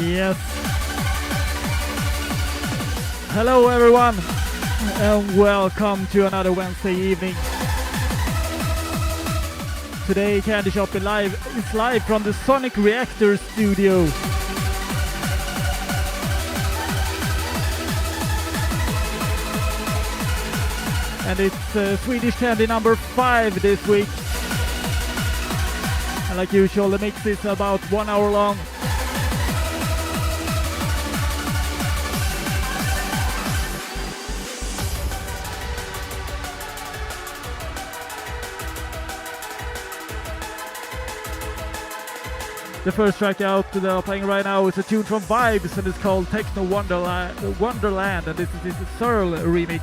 Yes. Hello everyone and welcome to another Wednesday evening. Today Candy Shop is live from the Sonic Reactor studio. And it's Swedish Candy number 5 this week. And like usual, the mix is about 1 hour long. The first track out that I'm playing right now is a tune from Vibes and it's called Techno Wonderland, and this is a Searle remix.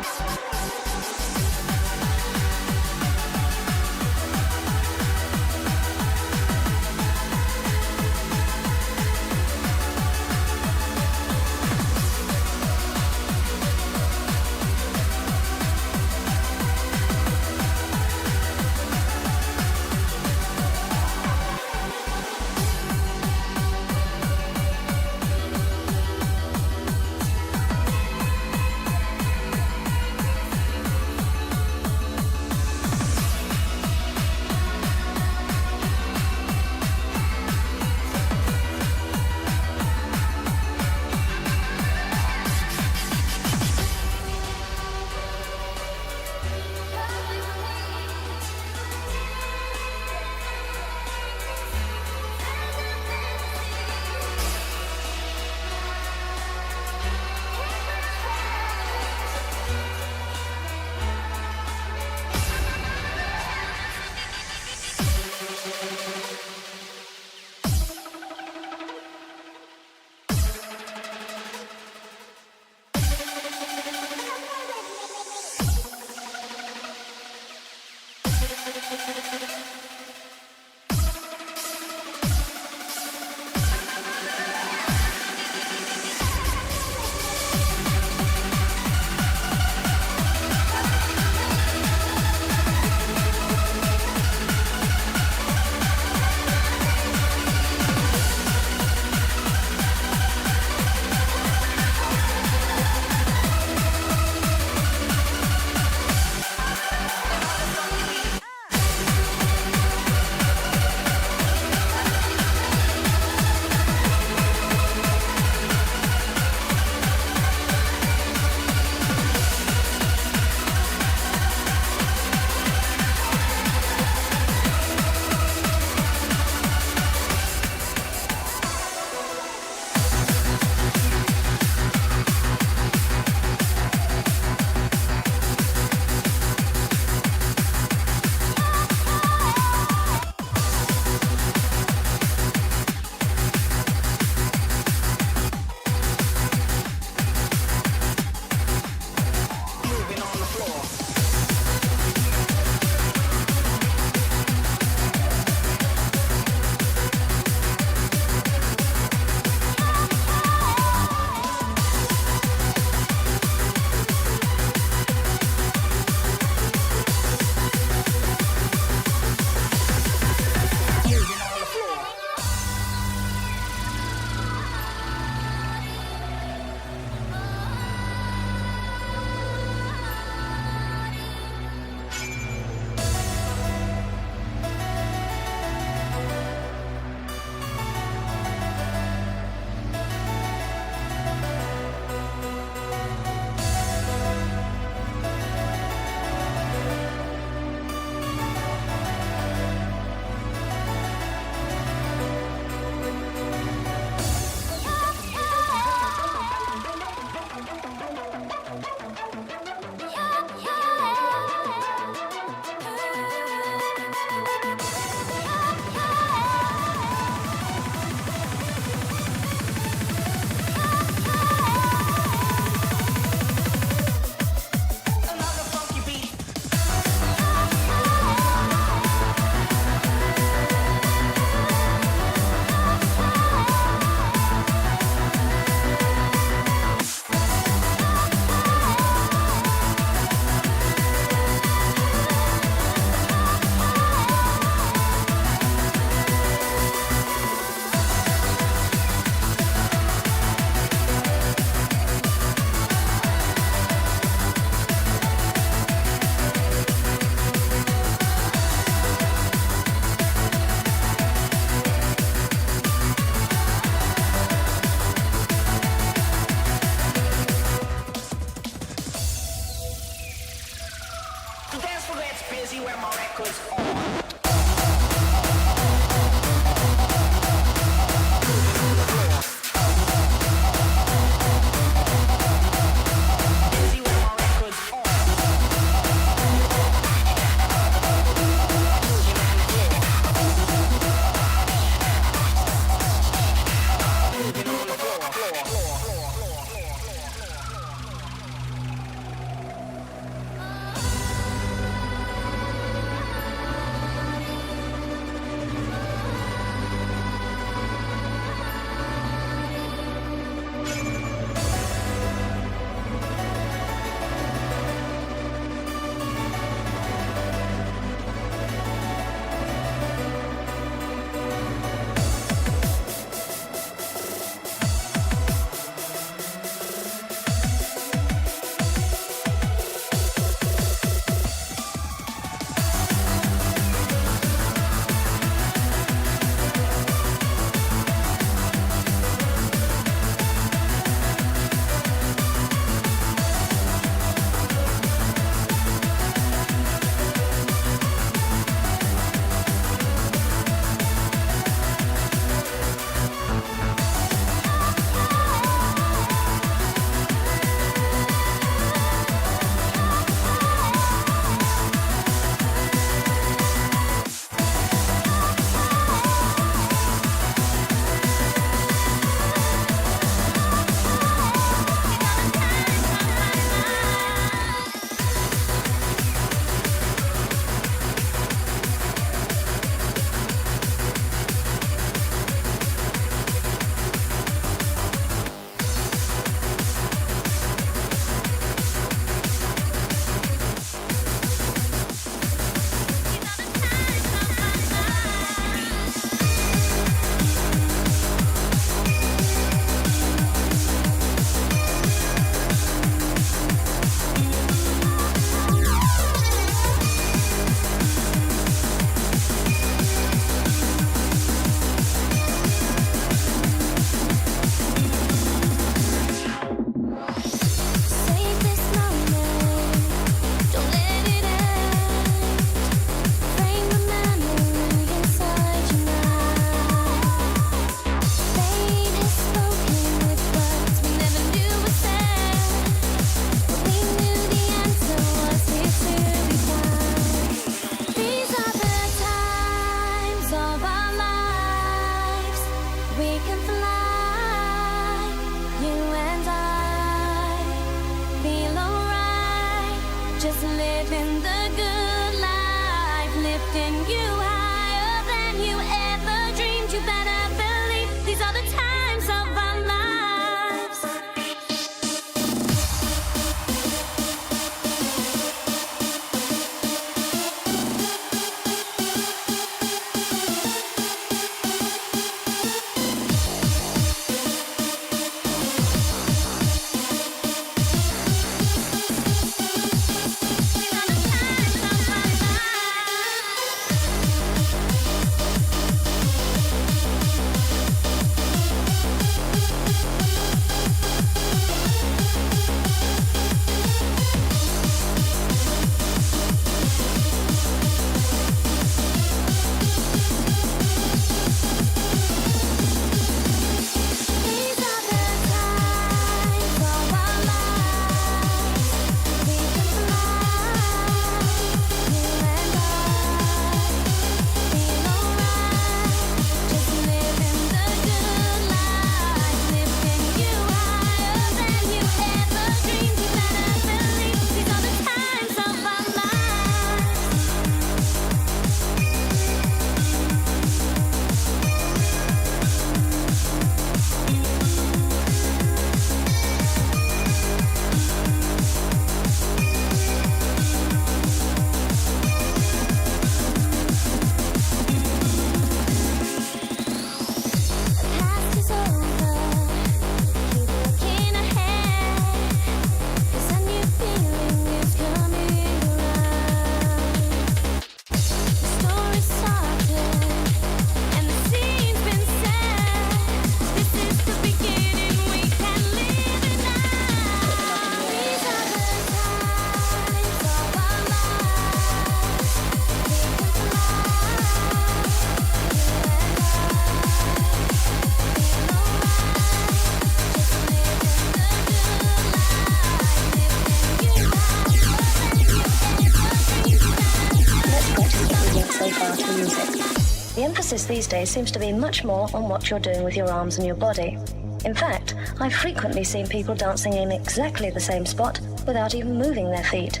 The emphasis these days seems to be much more on what you're doing with your arms and your body. In fact, I've frequently seen people dancing in exactly the same spot without even moving their feet.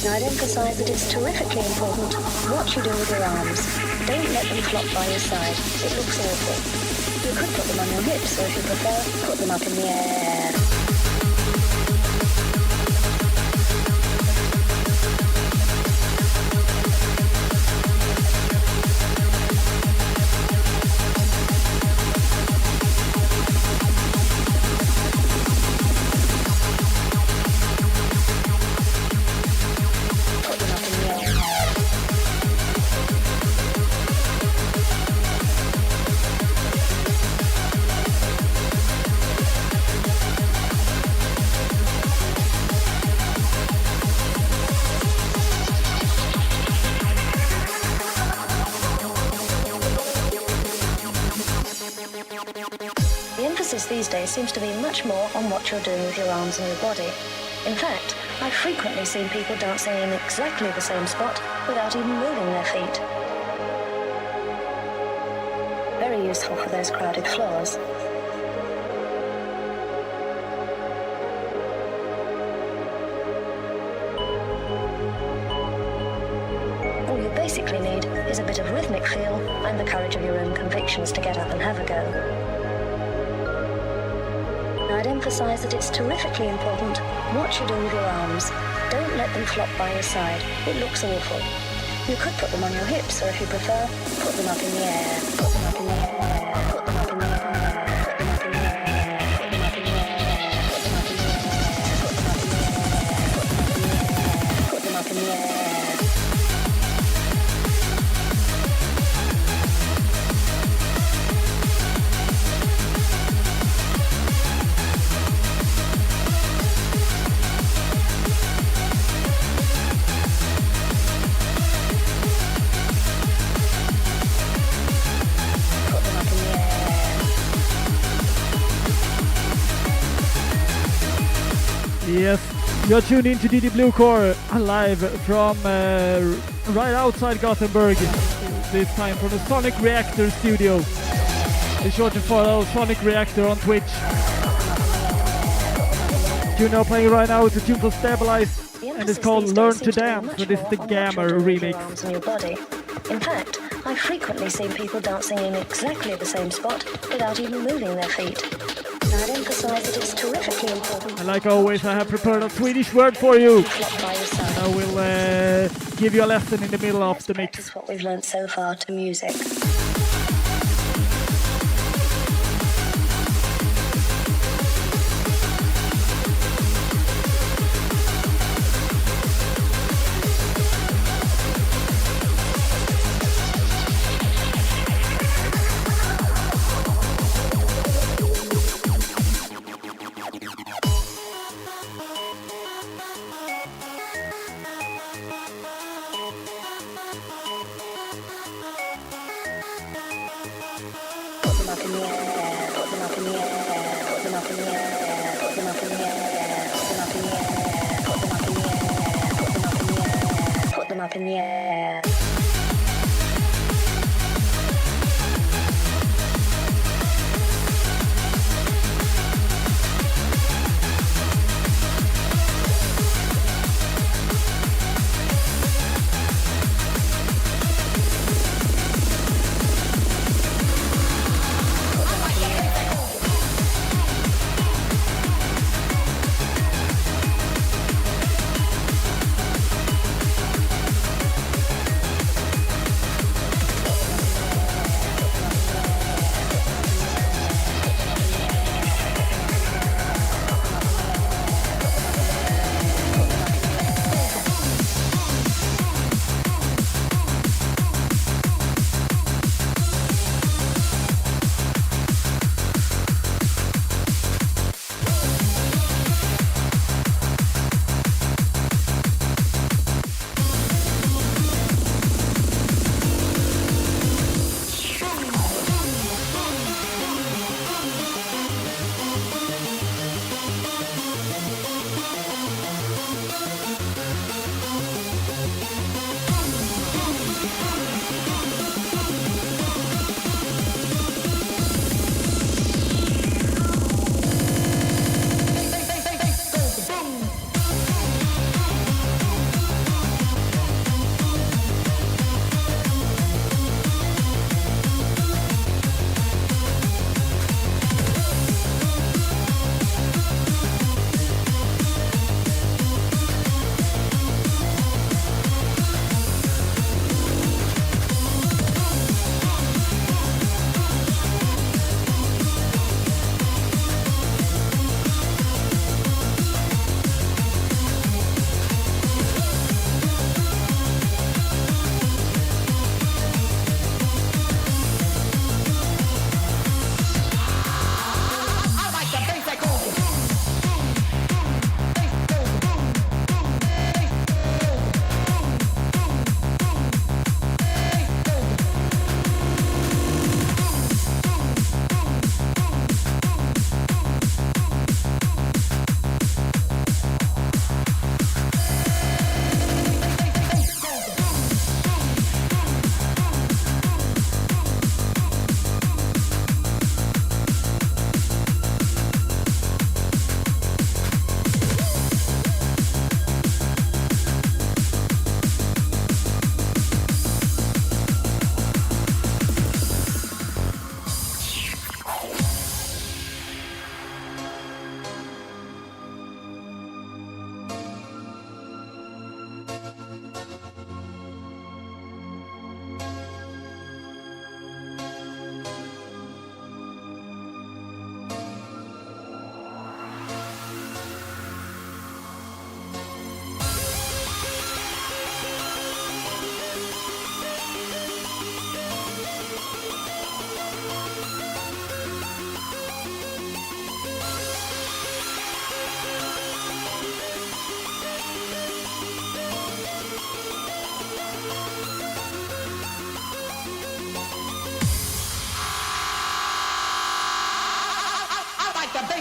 Now I'd emphasize that it's terrifically important what you do with your arms. Don't let them flop by your side. It looks awful. You could put them on your hips, or if you prefer, put them up in the air. These days seems to be much more on what you're doing with your arms and your body. In fact, I've frequently seen people dancing in exactly the same spot without even moving their feet. Very useful for those crowded floors. All you basically need is a bit of rhythmic feel and the courage of your own convictions to get up and have a go. I'd emphasize that it's terrifically important what you do with your arms. Don't let them flop by your side. It looks awful. You could put them on your hips, or if you prefer, put them up in the air. Put them up in the air. Put them up in the air. Put them up in the air. Put them up in the air. Put them up in the air. Put them up in the air. Put them up in the air. Yes, you're tuned in to DD Bluecore live from right outside Gothenburg, this time from the Sonic Reactor studio. Be sure to follow Sonic Reactor on Twitch. Tune now playing right now is a tune for Stabilize, and it's called Learn to Dance, so this is the Gammer remix. In fact, I've frequently seen people dancing in exactly the same spot without even moving their feet. I'd emphasize that it's terrifically important. And like always, I have prepared a Swedish word for you. And I will give you a lesson in the middle of the mix. That's what we've learned so far to music. In the air.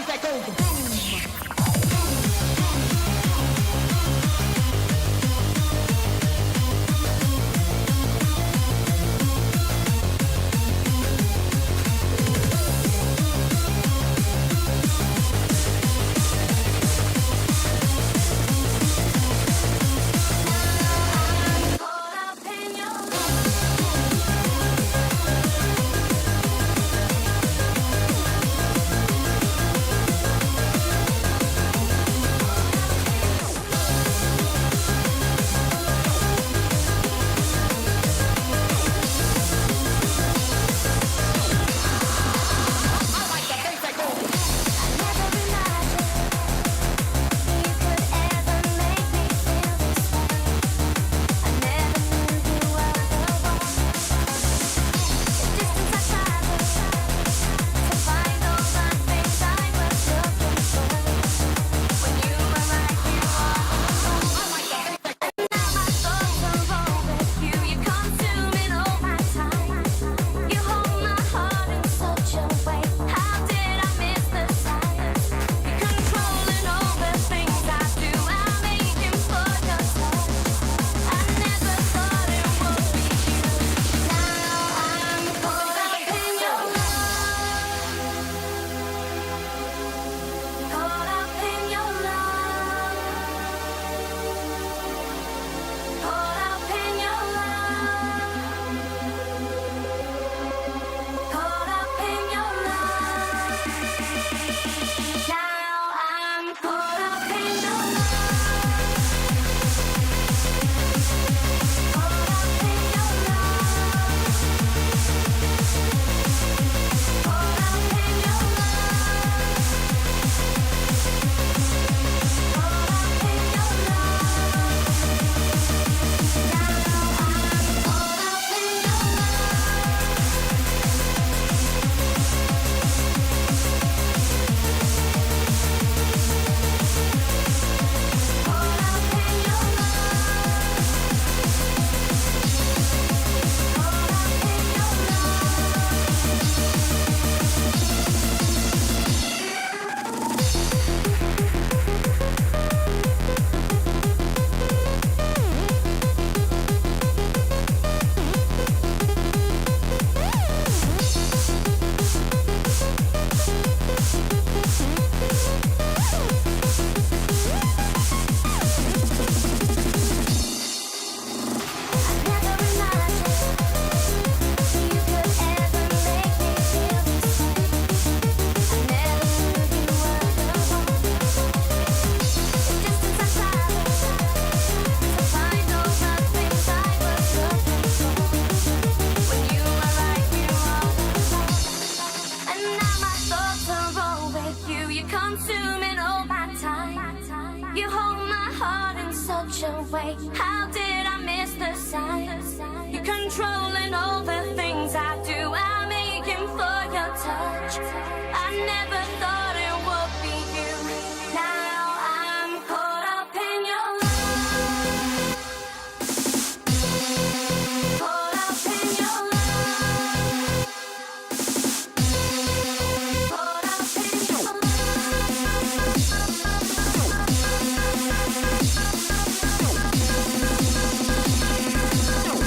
that goes boom.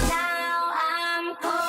Now I'm caught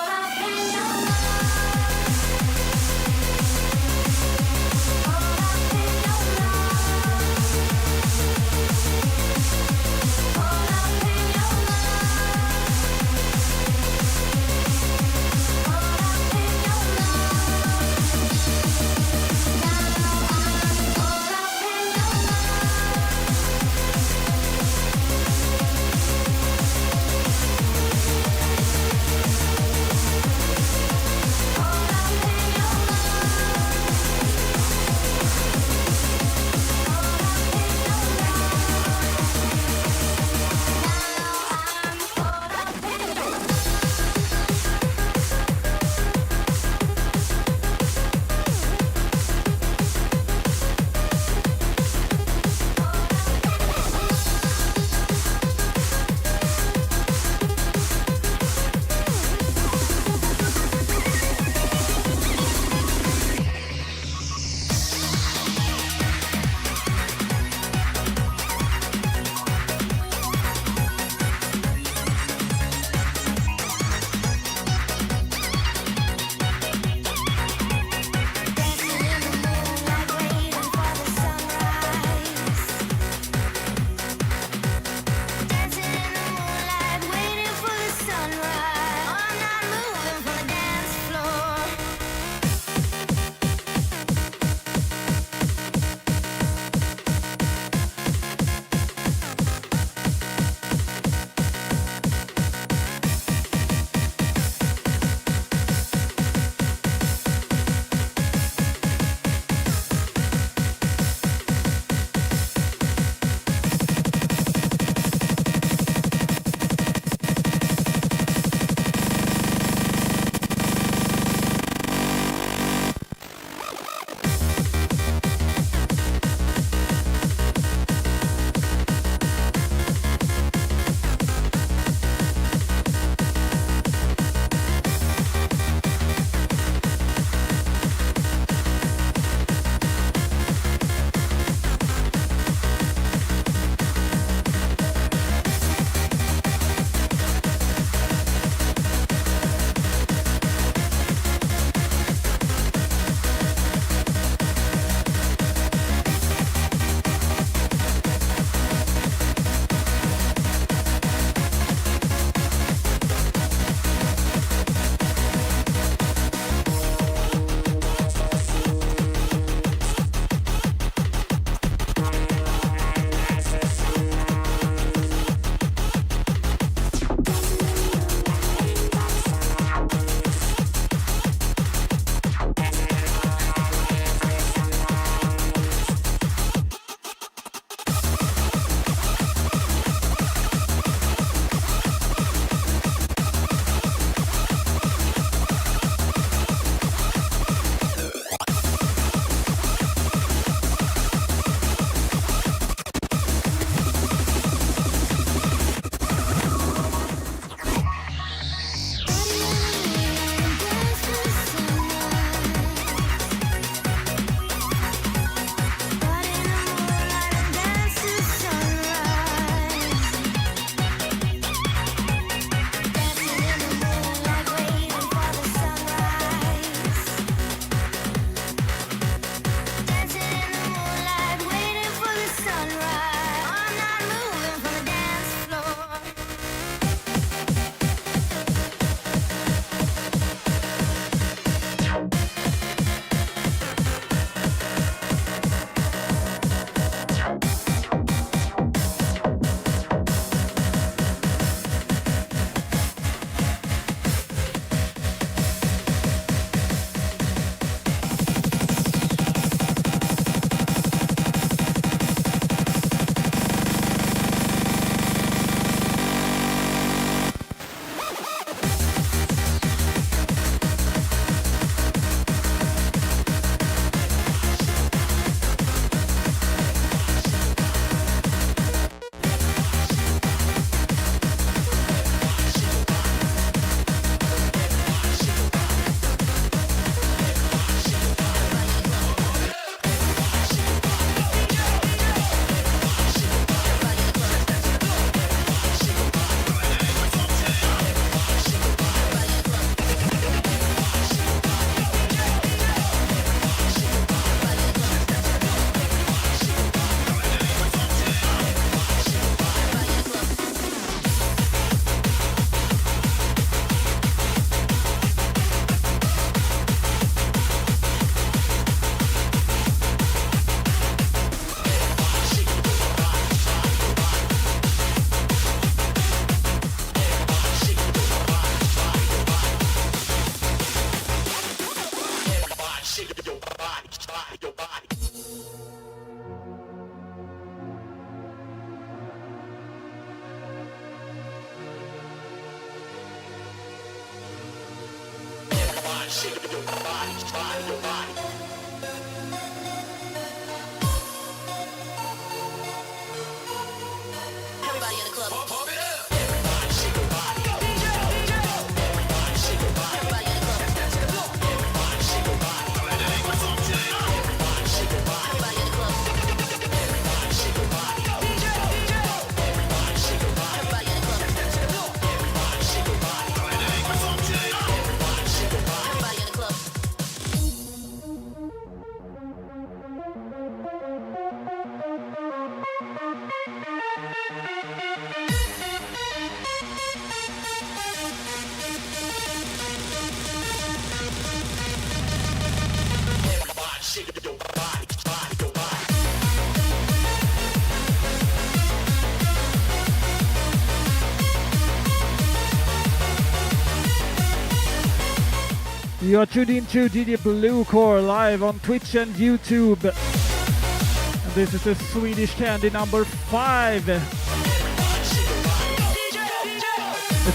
You are tuned into DJ Bluecore live on Twitch and YouTube. And this is the Swedish Candy number 5. The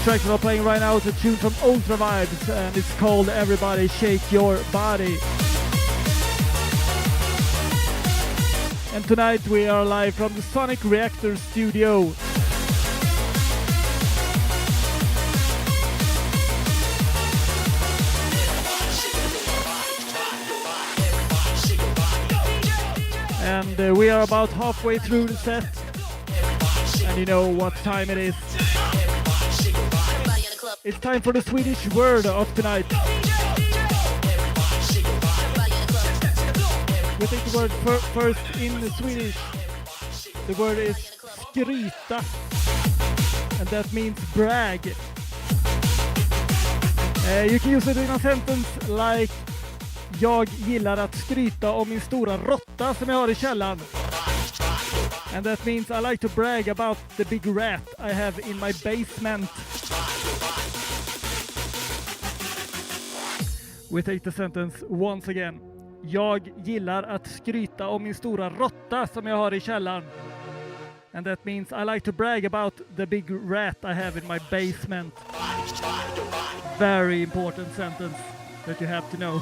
track that we're playing right now is a tune from Ultravibes and it's called Everybody Shake Your Body. And tonight we are live from the Sonic Reactor studio. And we are about halfway through the set, and you know what time it is. It's time for the Swedish word of tonight. We take the word first in the Swedish. The word is skryta, and that means brag. You can use it in a sentence like jag gillar att skryta om min stora råtta som jag har i källaren. And that means I like to brag about the big rat I have in my basement. We take the sentence once again. Jag gillar att skryta om min stora råtta som jag har i källaren. And that means I like to brag about the big rat I have in my basement. Very important sentence that you have to know.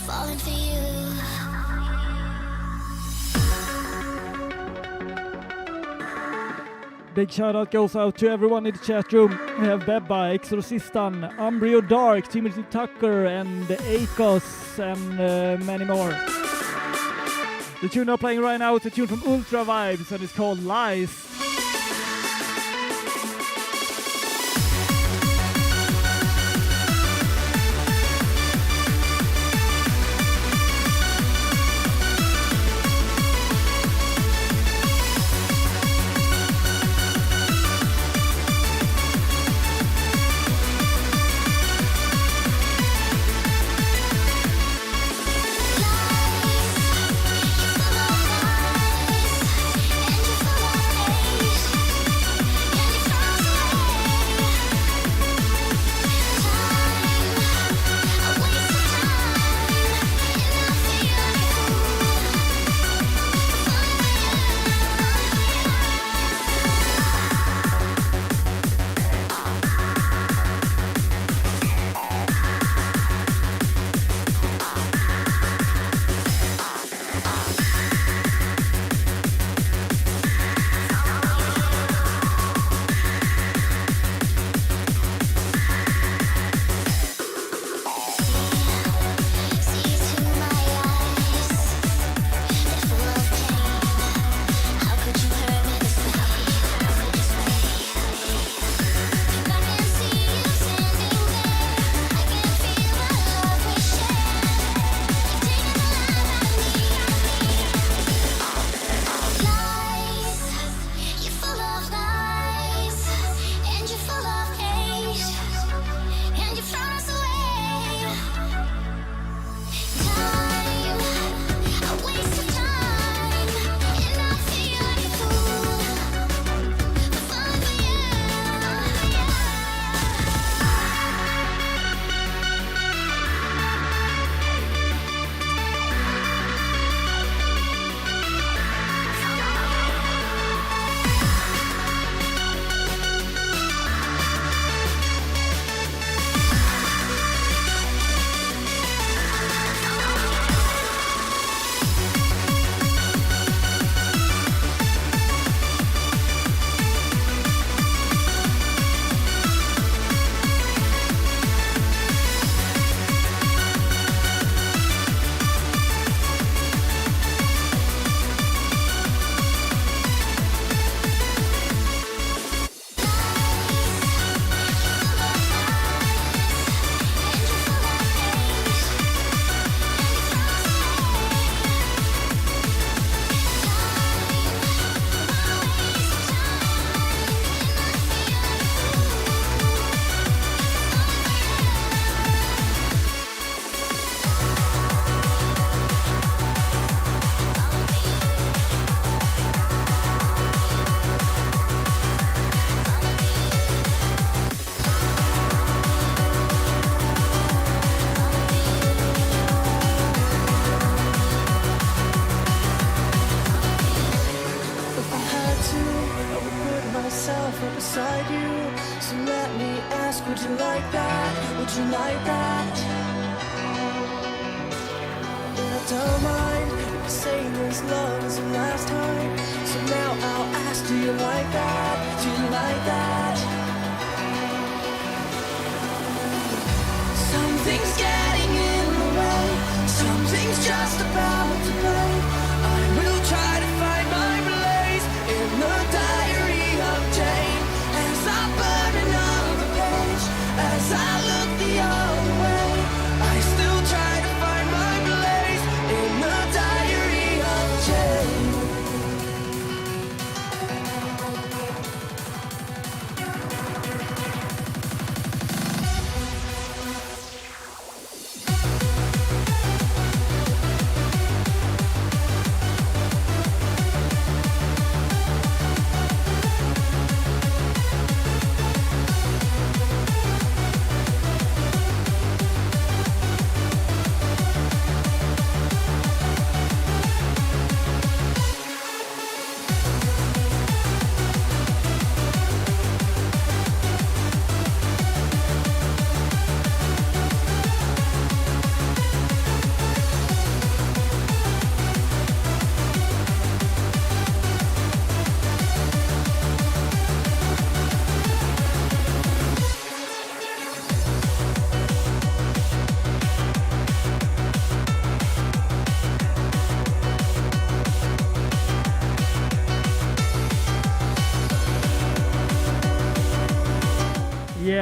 falling for you. Big shout out goes out to everyone in the chat room. We have Bebba, Exorcistan, Umbrio Dark, Timothy Tucker, and Ethos, and many more. The tune I'm playing right now is a tune from Ultravibes, and it's called Lies.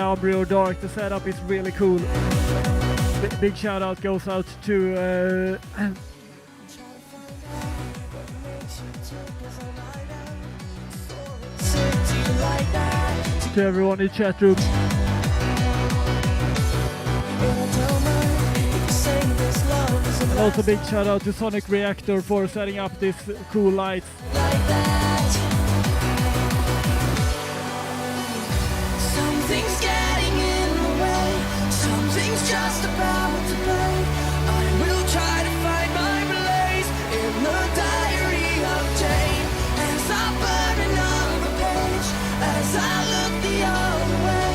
Amber or Dark. The setup is really cool. Big shout out goes out to to everyone in the chat room. And also big shout out to Sonic Reactor for setting up this cool lights. Something's getting in the way, something's just about to break. I will try to find my place in the diary of Jane. As I burn another page, as I look the other way,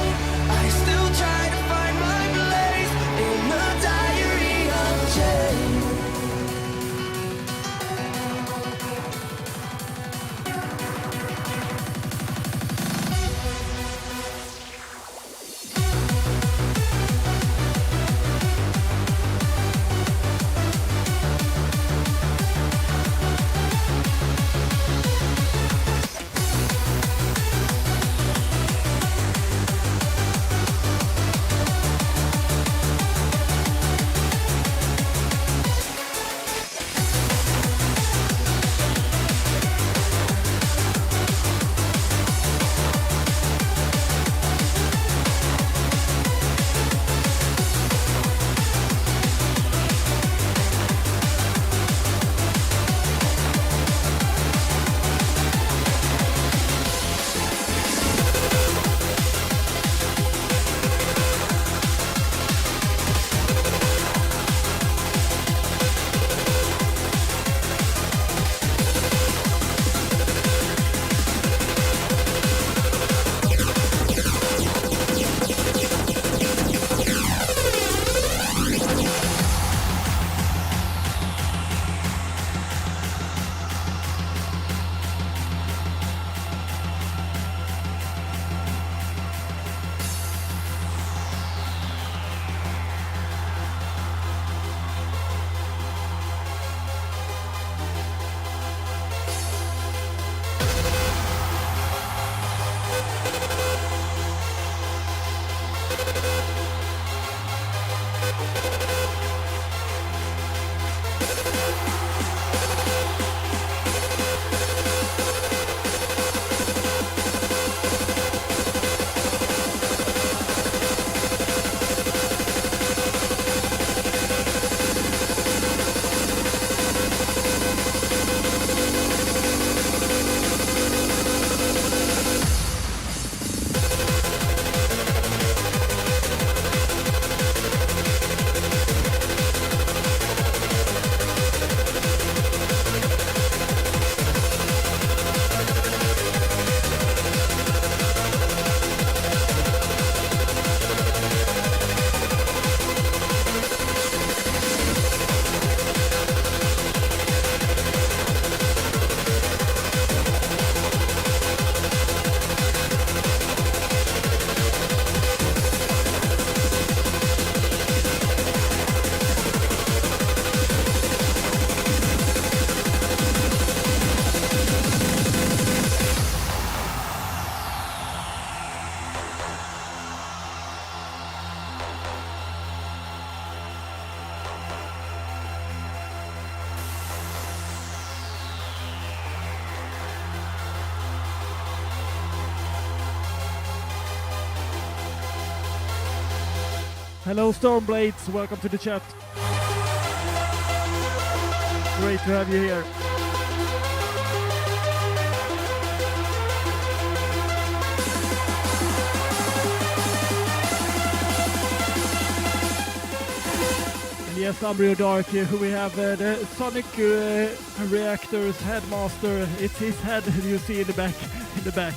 I still try to find my place in the diary of Jane. Hello Stormblades, welcome to the chat. Great to have you here. And yes, Umbrio Dark, who we have the Sonic Reactor's headmaster. It's his head you see in the back. In the back.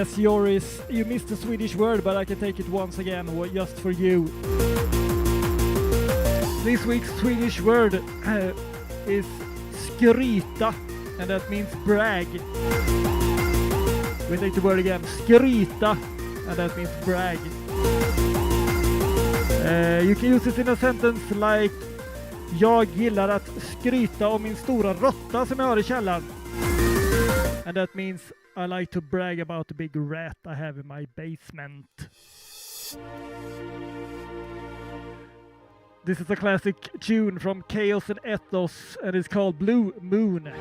Yes, Joris, you missed the Swedish word, but I can take it once again, just for you. This week's Swedish word is skryta, and that means brag. We take the word again, skryta, and that means brag. You can use it in a sentence like jag gillar att skryta om min stora råtta som jag har i källaren. And that means I like to brag about the big rat I have in my basement. This is a classic tune from Kaos and Ethos, and it's called Blue Moon.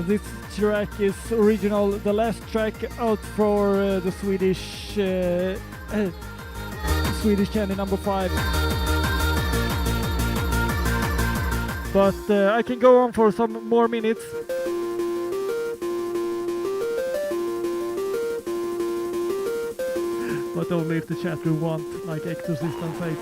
This track is original, the last track out for the Swedish Candy number 5. But I can go on for some more minutes. But only if the chat room want, like Exorcism says.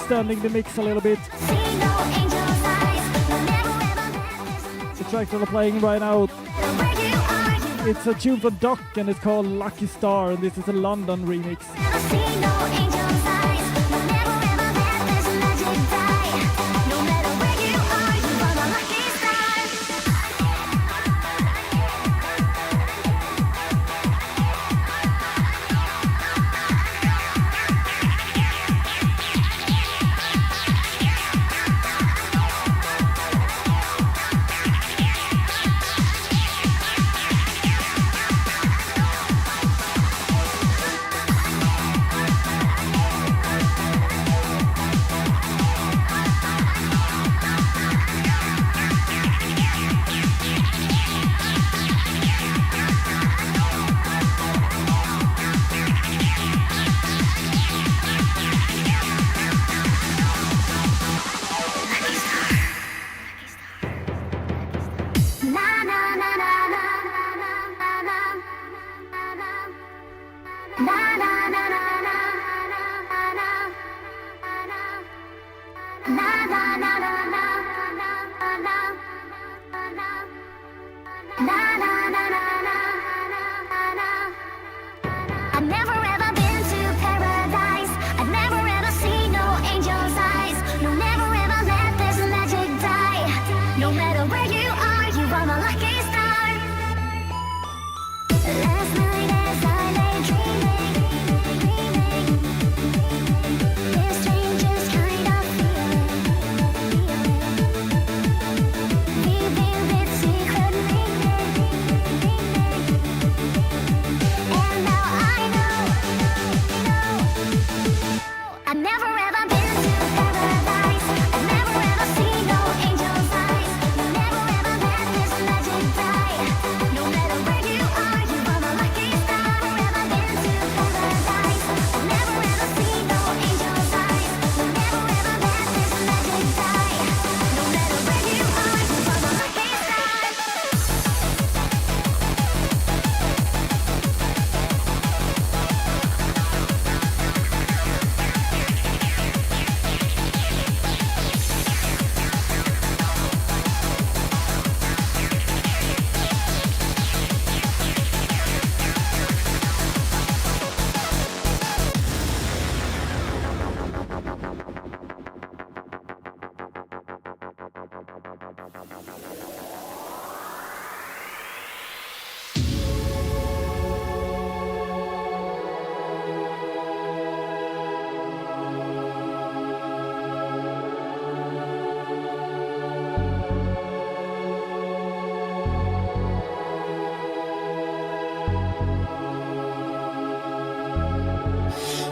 extending the mix a little bit. The track that I'm playing right now, it's a tune from Doc and it's called Lucky Star, and this is a London remix.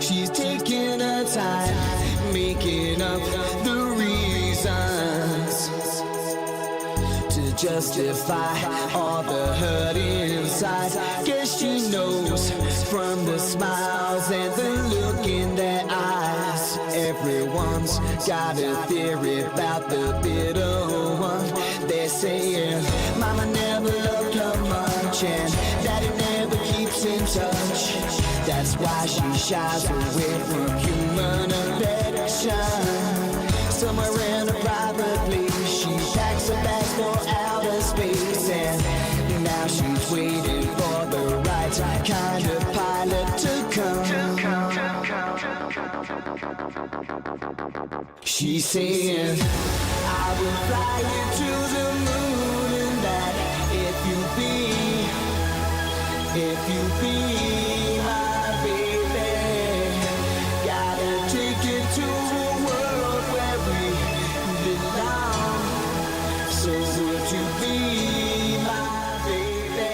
She's taking her time, making up the reasons to justify all the hurt inside. Guess she knows from the smiles and the look in their eyes. Everyone's got a theory about the bitter one. They're saying Mama never loved her much and Daddy never keeps in touch. That's why she shies away from human affection. Somewhere in a private place, she packs her bags for outer space, and now she's waiting for the right kind of pilot to come. She's saying, I will fly you to the moon, and that if you be my take it to a world where we belong. So would you be my baby?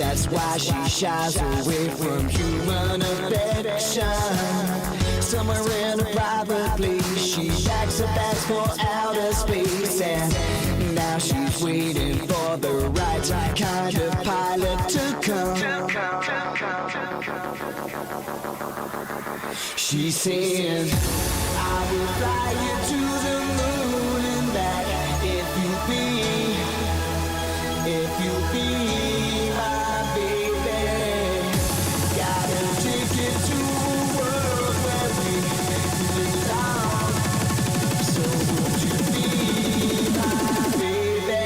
That's why she shies away from human affection. Somewhere in a private place, she packs her bags for outer space, and now she's waiting for the right kind of pilot to come. She's saying, I will fly you to the moon and back if you be my baby. Got a ticket to a world where we belong. So would you be my baby?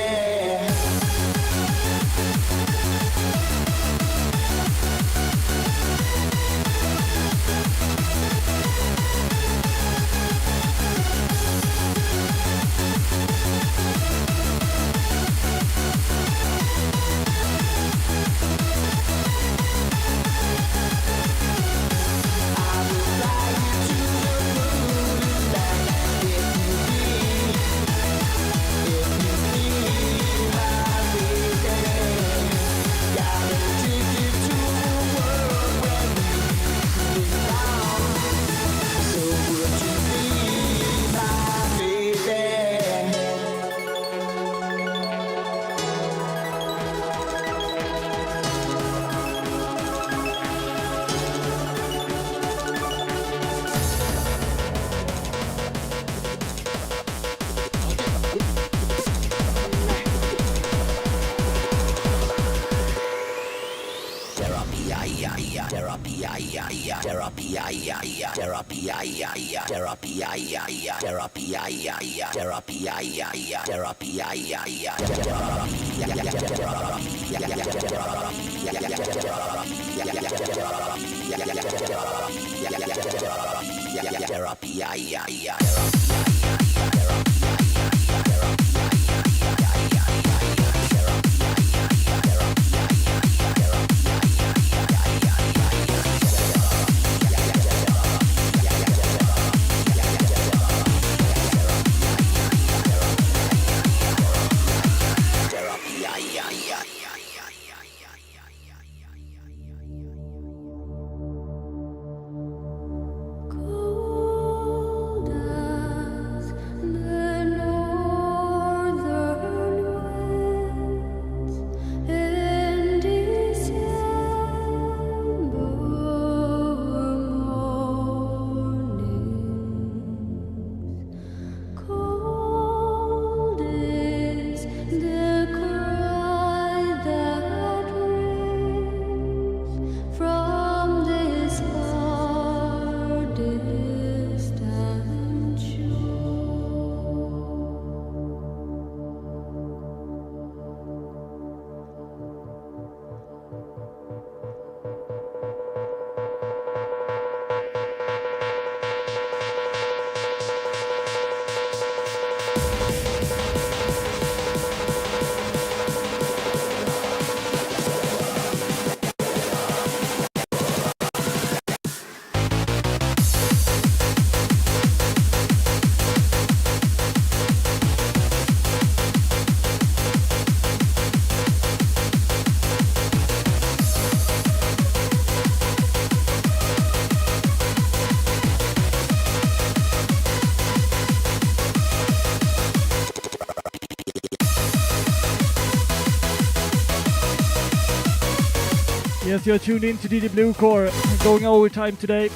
Yes, you're tuned in to DJ Bluecore, going overtime today.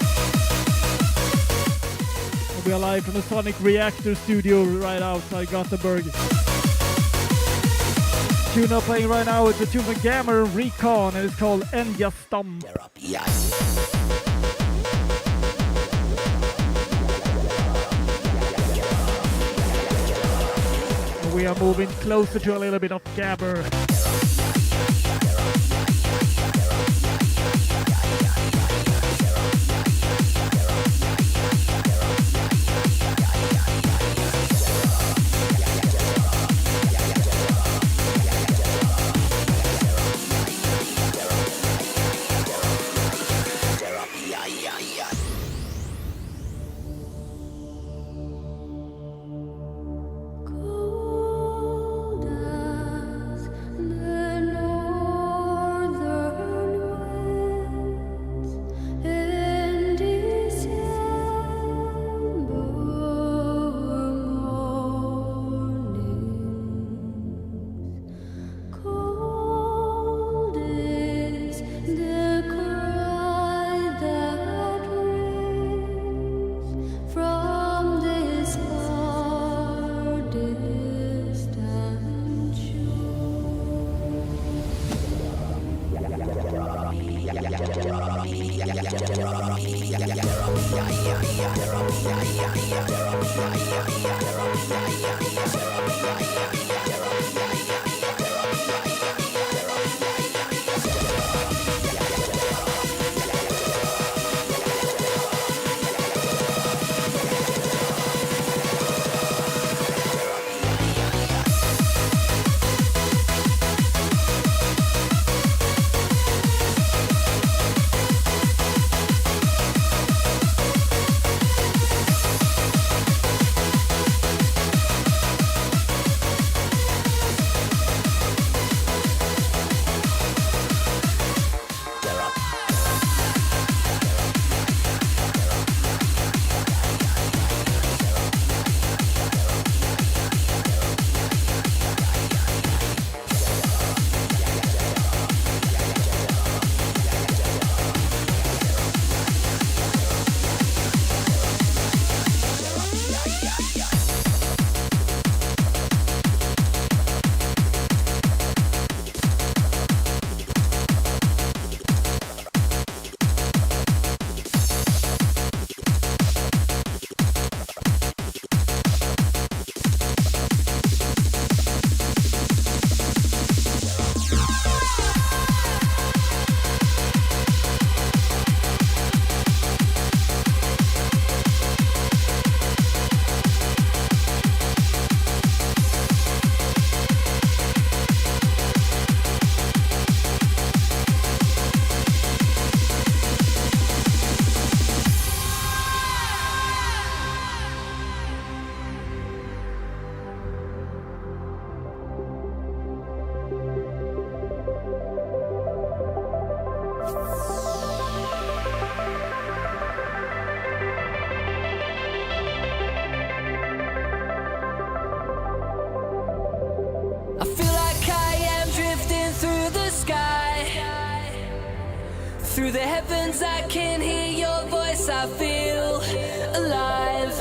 We are live from the Sonic Reactor studio right outside Gothenburg. Tune up playing right now is a tune from Gammer and Recon, and it's called Enya Stump. We are moving closer to a little bit of Gammer. Through the heavens I can hear your voice, I feel alive.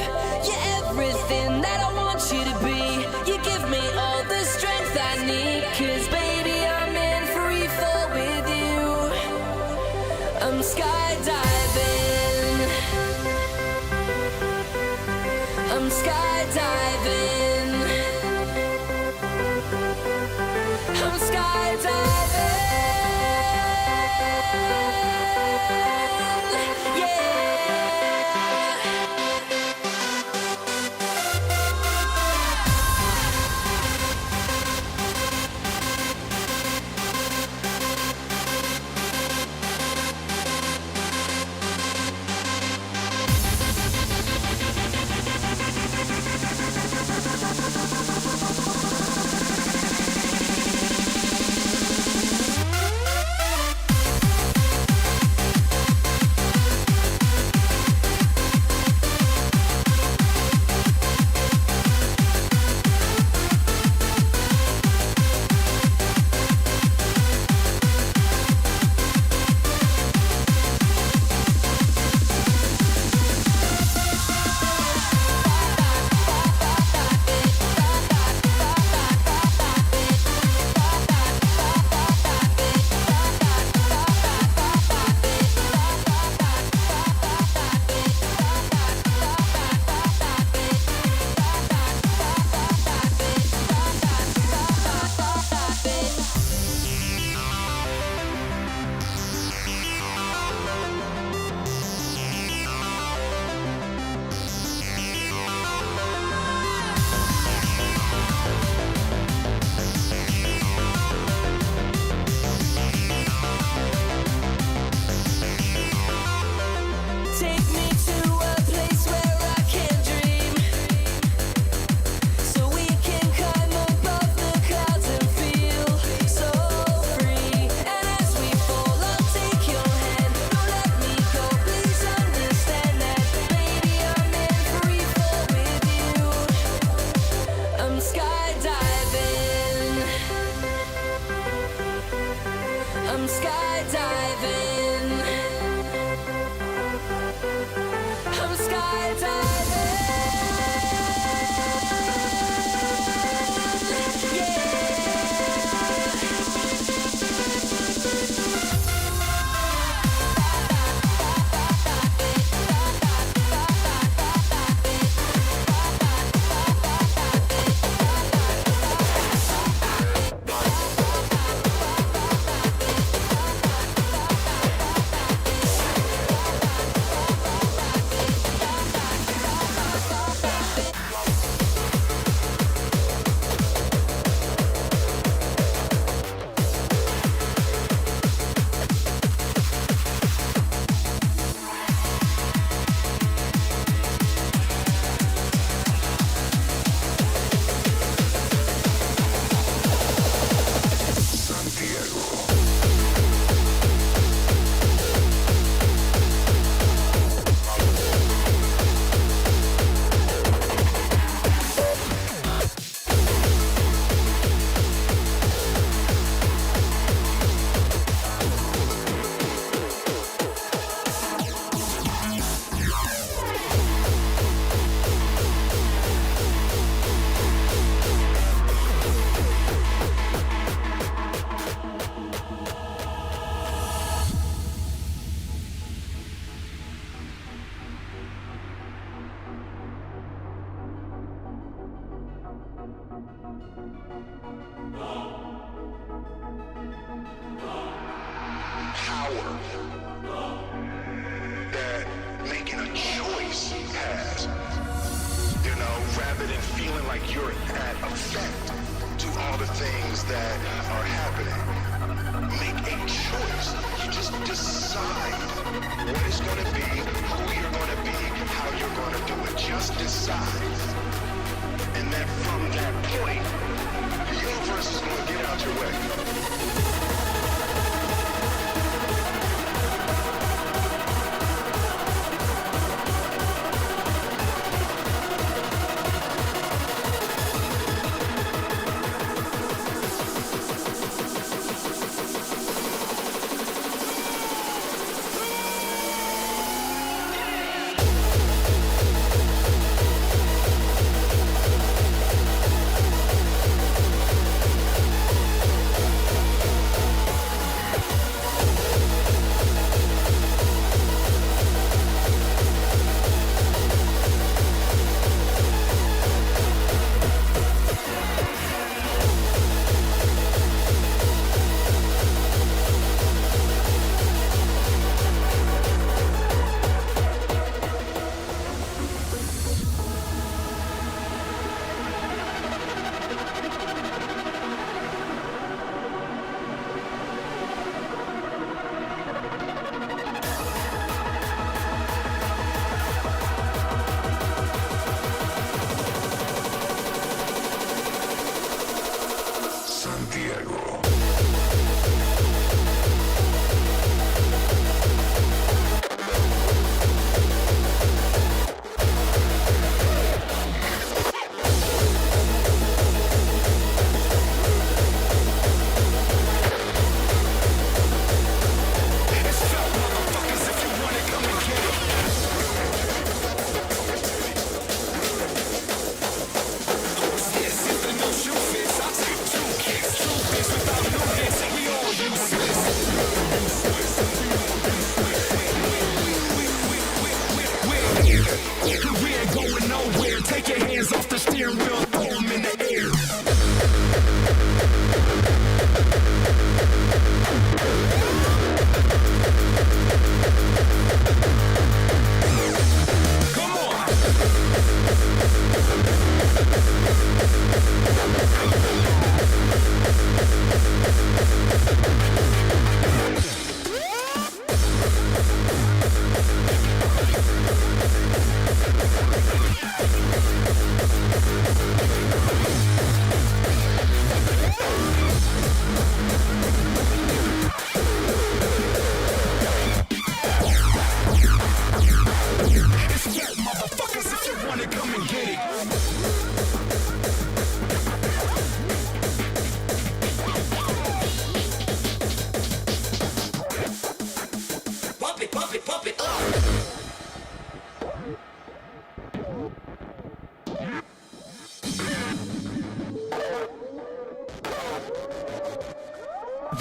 You're everything that I want you to be. You give me all the strength I need, 'cause baby I'm in free fall with you. I'm skydiving. I'm skydiving. I'm skydiving. power that making a choice has. You know, rather than feeling like you're at effect to all the things that are happening. Make a choice. You just decide what it's going to be, who you're going to be, how you're going to do it. Just decide. And then from that point, the universe is going to get out your way.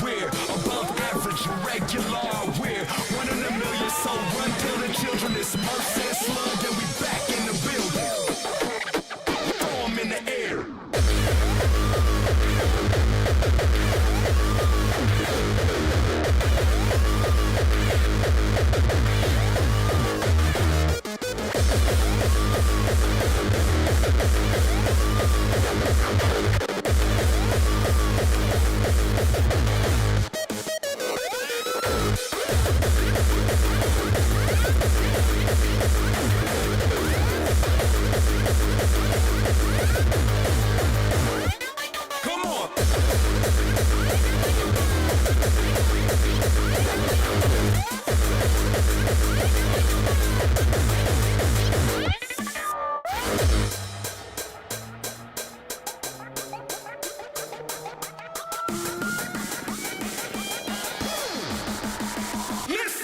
We're above average, regular. We're one in a million, so run till the children is mercy and slug, and we back in the building. Throw 'em in the air. Let's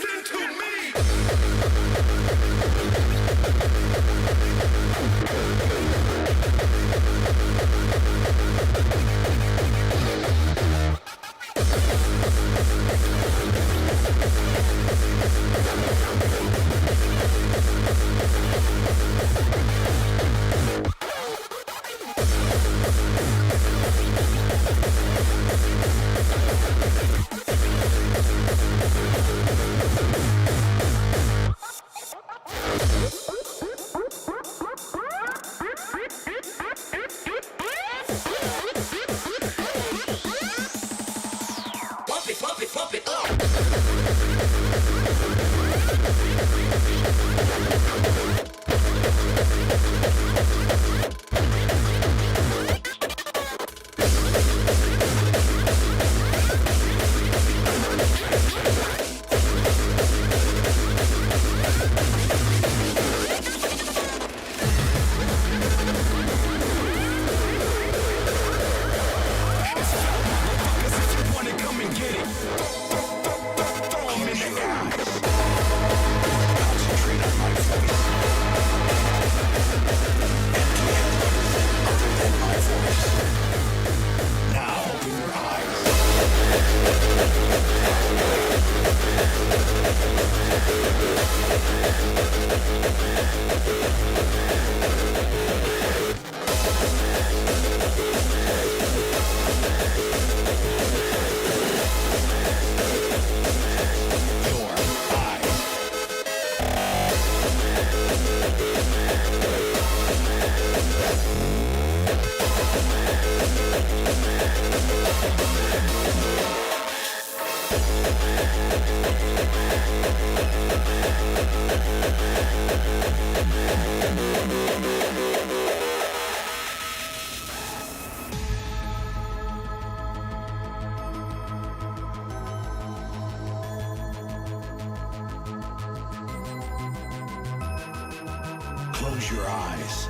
Close your eyes.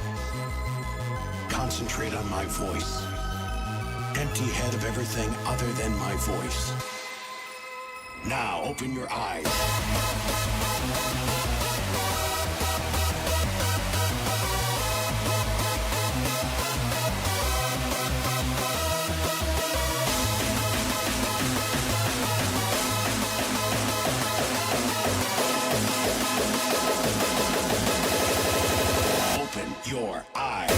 Concentrate on my voice. Empty head of everything other than my voice. Now open your eyes. Open your eyes.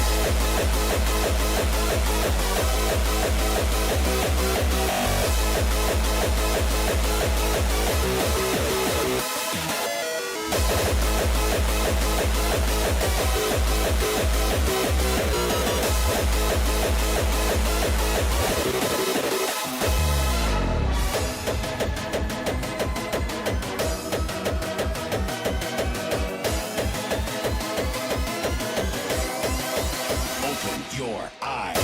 Open your eyes.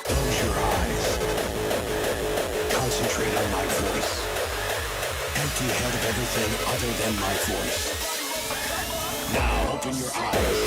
Close your eyes. Concentrate on my voice. Empty head of everything other than my voice. Now open your eyes.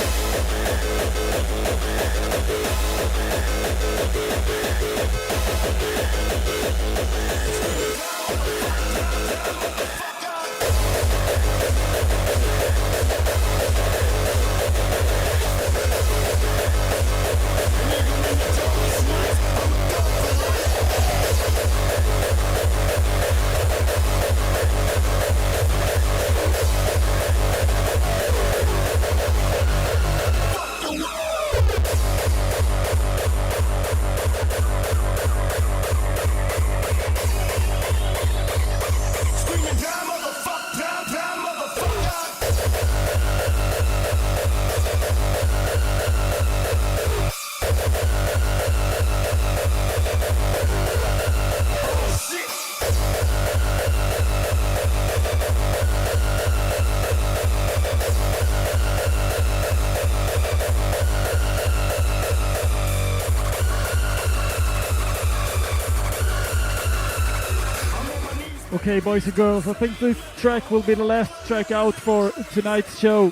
Okay, boys and girls, I think this track will be the last track out for tonight's show.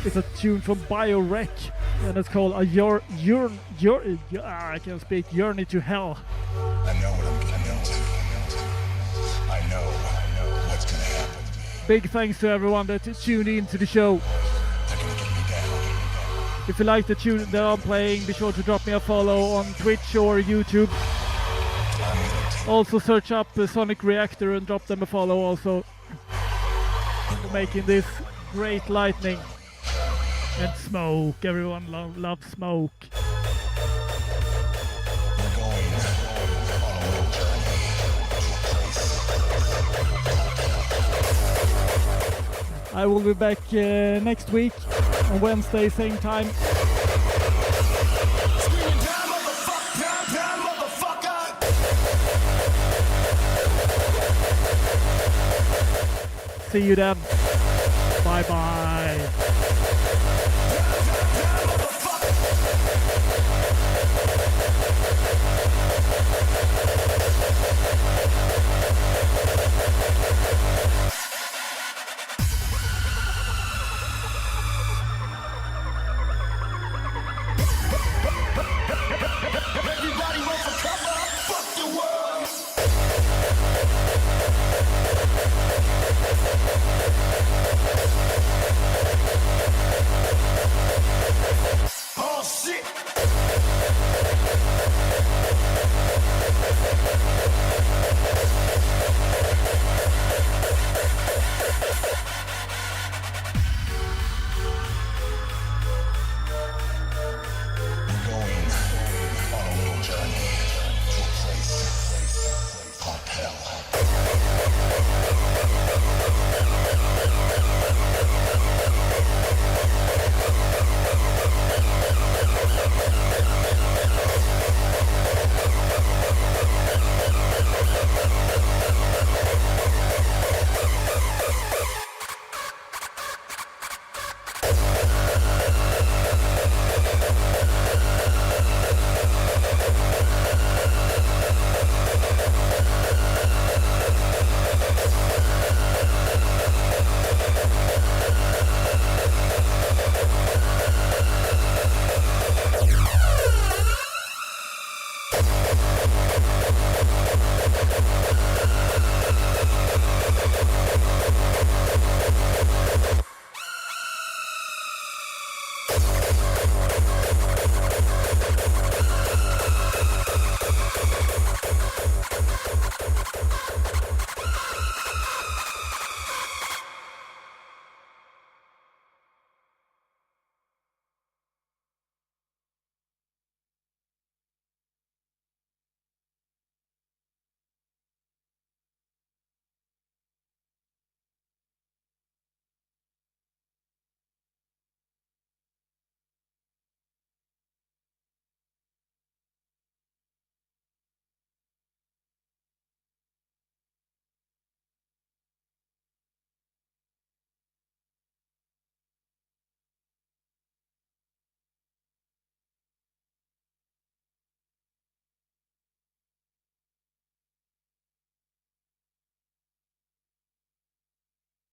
It's a tune from BioWreck, and it's called I can't speak, Journey to Hell. I know what I'm getting into. I know what's gonna happen. Big thanks to everyone that tuned in to the show. They're gonna get me down. If you like the tune that I'm playing, be sure to drop me a follow on Twitch or YouTube. Also search up Sonic Reactor and drop them a follow also. For making this great lightning. And smoke, everyone loves smoke. We're going on a little journey to a place. I will be back next week on Wednesday, same time. See you then. Bye bye.